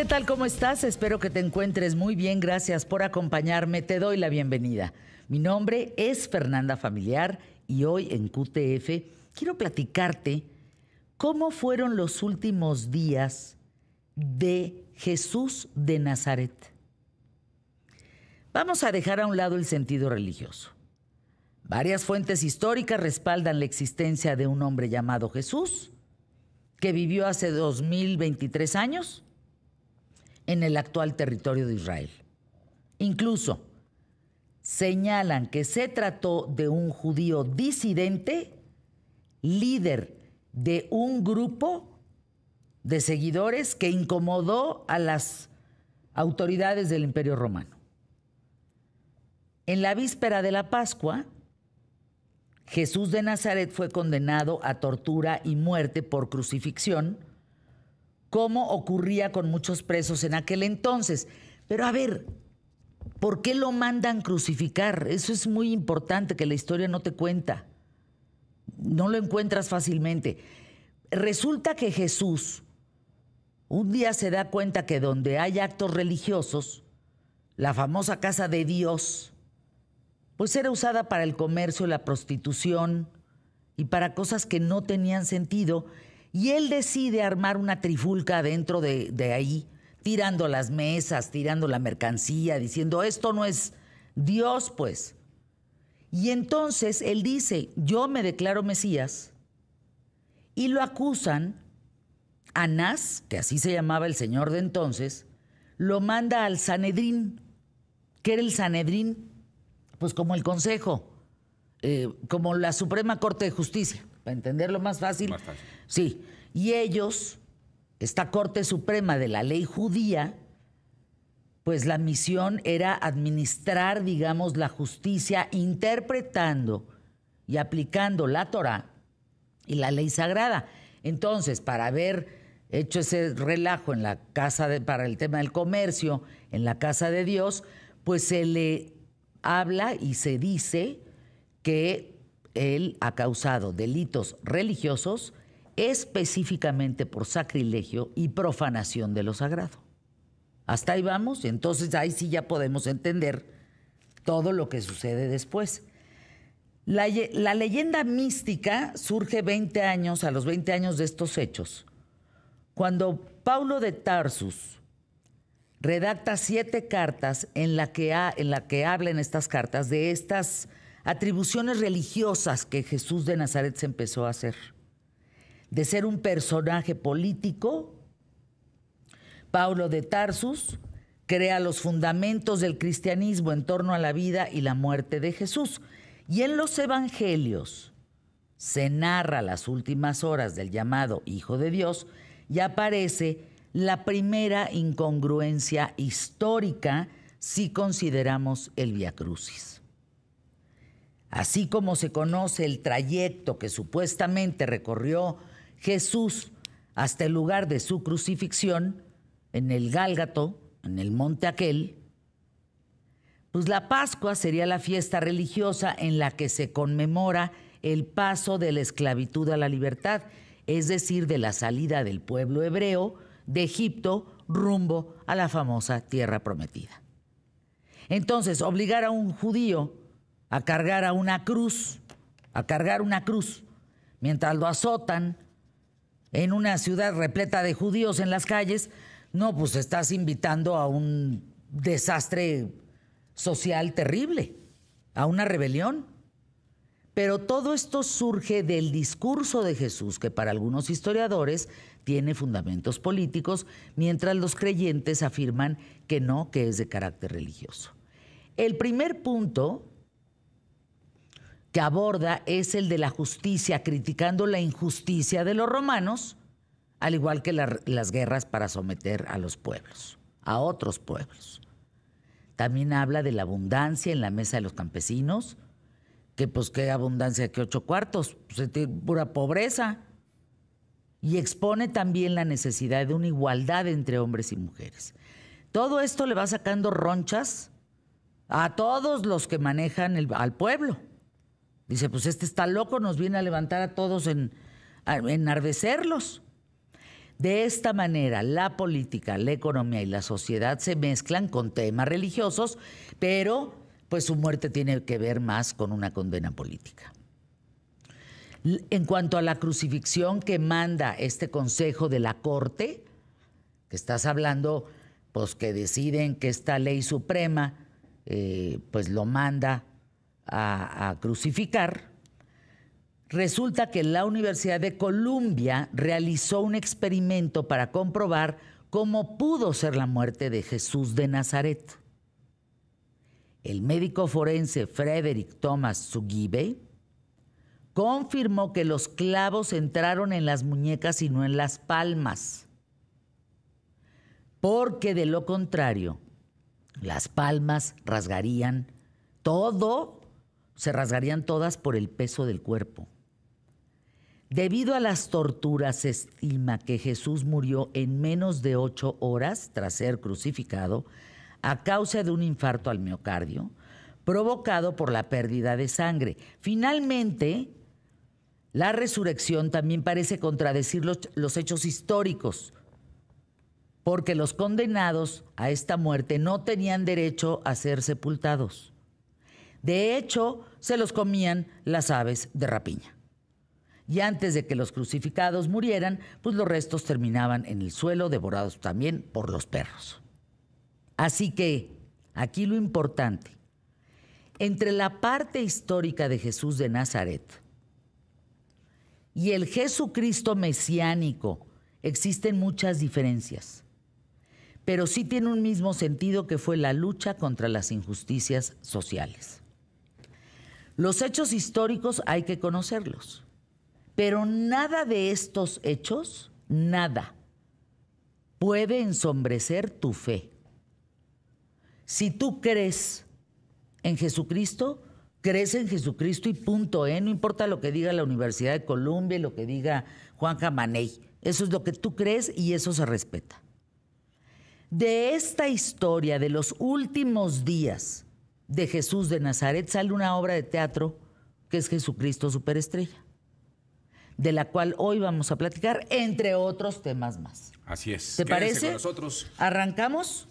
¿Qué tal? ¿Cómo estás? Espero que te encuentres muy bien. Gracias por acompañarme. Te doy la bienvenida. Mi nombre es Fernanda Familiar y hoy en QTF quiero platicarte cómo fueron los últimos días de Jesús de Nazaret. Vamos a dejar a un lado el sentido religioso. Varias fuentes históricas respaldan la existencia de un hombre llamado Jesús, que vivió hace 2023 años en el actual territorio de Israel. Incluso señalan que se trató de un judío disidente, líder de un grupo de seguidores que incomodó a las autoridades del Imperio Romano. En la víspera de la Pascua, Jesús de Nazaret fue condenado a tortura y muerte por crucifixión, como ocurría con muchos presos en aquel entonces. Pero a ver, ¿por qué lo mandan crucificar? Eso es muy importante que la historia no te cuenta. No lo encuentras fácilmente. Resulta que Jesús un día se da cuenta que donde hay actos religiosos, la famosa casa de Dios, pues era usada para el comercio, la prostitución y para cosas que no tenían sentido. Y él decide armar una trifulca dentro de ahí, tirando las mesas, tirando la mercancía, diciendo, esto no es Dios, pues. Y entonces él dice, yo me declaro Mesías, y lo acusan. Anás, que así se llamaba el señor de entonces, lo manda al Sanedrín. ¿Qué era el Sanedrín? Pues como el Consejo, como la Suprema Corte de Justicia, para entenderlo más fácil. Más fácil. Sí, y ellos, esta Corte Suprema de la ley judía, pues la misión era administrar, digamos, la justicia, interpretando y aplicando la Torá y la ley sagrada. Entonces, para haber hecho ese relajo en la casa para el tema del comercio, en la casa de Dios, pues se le habla y se dice que él ha causado delitos religiosos específicamente por sacrilegio y profanación de lo sagrado. Hasta ahí vamos, y entonces ahí sí ya podemos entender todo lo que sucede después. La leyenda mística surge a los 20 años de estos hechos, cuando Paulo de Tarsus redacta 7 cartas en la que habla en estas cartas de estas atribuciones religiosas que Jesús de Nazaret se empezó a hacer. De ser un personaje político, Paulo de Tarsus crea los fundamentos del cristianismo en torno a la vida y la muerte de Jesús. Y en los evangelios se narra las últimas horas del llamado Hijo de Dios y aparece la primera incongruencia histórica si consideramos el Vía Crucis. Así como se conoce el trayecto que supuestamente recorrió Jesús hasta el lugar de su crucifixión, en el Gálgato, en el monte aquel, pues la Pascua sería la fiesta religiosa en la que se conmemora el paso de la esclavitud a la libertad, es decir, de la salida del pueblo hebreo de Egipto rumbo a la famosa tierra prometida. Entonces, obligar a un judío a cargar una cruz, mientras lo azotan en una ciudad repleta de judíos en las calles, no, pues estás invitando a un desastre social terrible, a una rebelión. Pero todo esto surge del discurso de Jesús, que para algunos historiadores tiene fundamentos políticos, mientras los creyentes afirman que no, que es de carácter religioso. El primer punto que aborda es el de la justicia, criticando la injusticia de los romanos, al igual que las guerras para someter a los pueblos, a otros pueblos. También habla de la abundancia en la mesa de los campesinos, que pues qué abundancia, que 8 cuartos, pues, pura pobreza. Y expone también la necesidad de una igualdad entre hombres y mujeres. Todo esto le va sacando ronchas a todos los que manejan al pueblo. Dice, pues este está loco, nos viene a levantar a todos a enardecerlos. De esta manera, la política, la economía y la sociedad se mezclan con temas religiosos, pero pues su muerte tiene que ver más con una condena política. En cuanto a la crucifixión que manda este Consejo de la Corte, que estás hablando, pues que deciden que esta ley suprema pues lo manda a crucificar, resulta que la Universidad de Columbia realizó un experimento para comprobar cómo pudo ser la muerte de Jesús de Nazaret. El médico forense Frederick Thomas Sugibe confirmó que los clavos entraron en las muñecas y no en las palmas, porque de lo contrario, las palmas rasgarían todo, se rasgarían todas por el peso del cuerpo. Debido a las torturas, se estima que Jesús murió en menos de 8 horas tras ser crucificado a causa de un infarto al miocardio provocado por la pérdida de sangre. Finalmente, la resurrección también parece contradecir los hechos históricos, porque los condenados a esta muerte no tenían derecho a ser sepultados. De hecho, se los comían las aves de rapiña. Y antes de que los crucificados murieran, pues los restos terminaban en el suelo, devorados también por los perros. Así que, aquí lo importante, entre la parte histórica de Jesús de Nazaret y el Jesucristo mesiánico existen muchas diferencias, pero sí tiene un mismo sentido, que fue la lucha contra las injusticias sociales. Los hechos históricos hay que conocerlos, pero nada de estos hechos, nada, puede ensombrecer tu fe. Si tú crees en Jesucristo, crees en Jesucristo y punto, no importa lo que diga la Universidad de Columbia, lo que diga Juan Camaney. Eso es lo que tú crees y eso se respeta. De esta historia de los últimos días de Jesús de Nazaret sale una obra de teatro que es Jesucristo Superestrella, de la cual hoy vamos a platicar, entre otros temas más. Así es. ¿Te Quédense parece? con nosotros. ¿Arrancamos?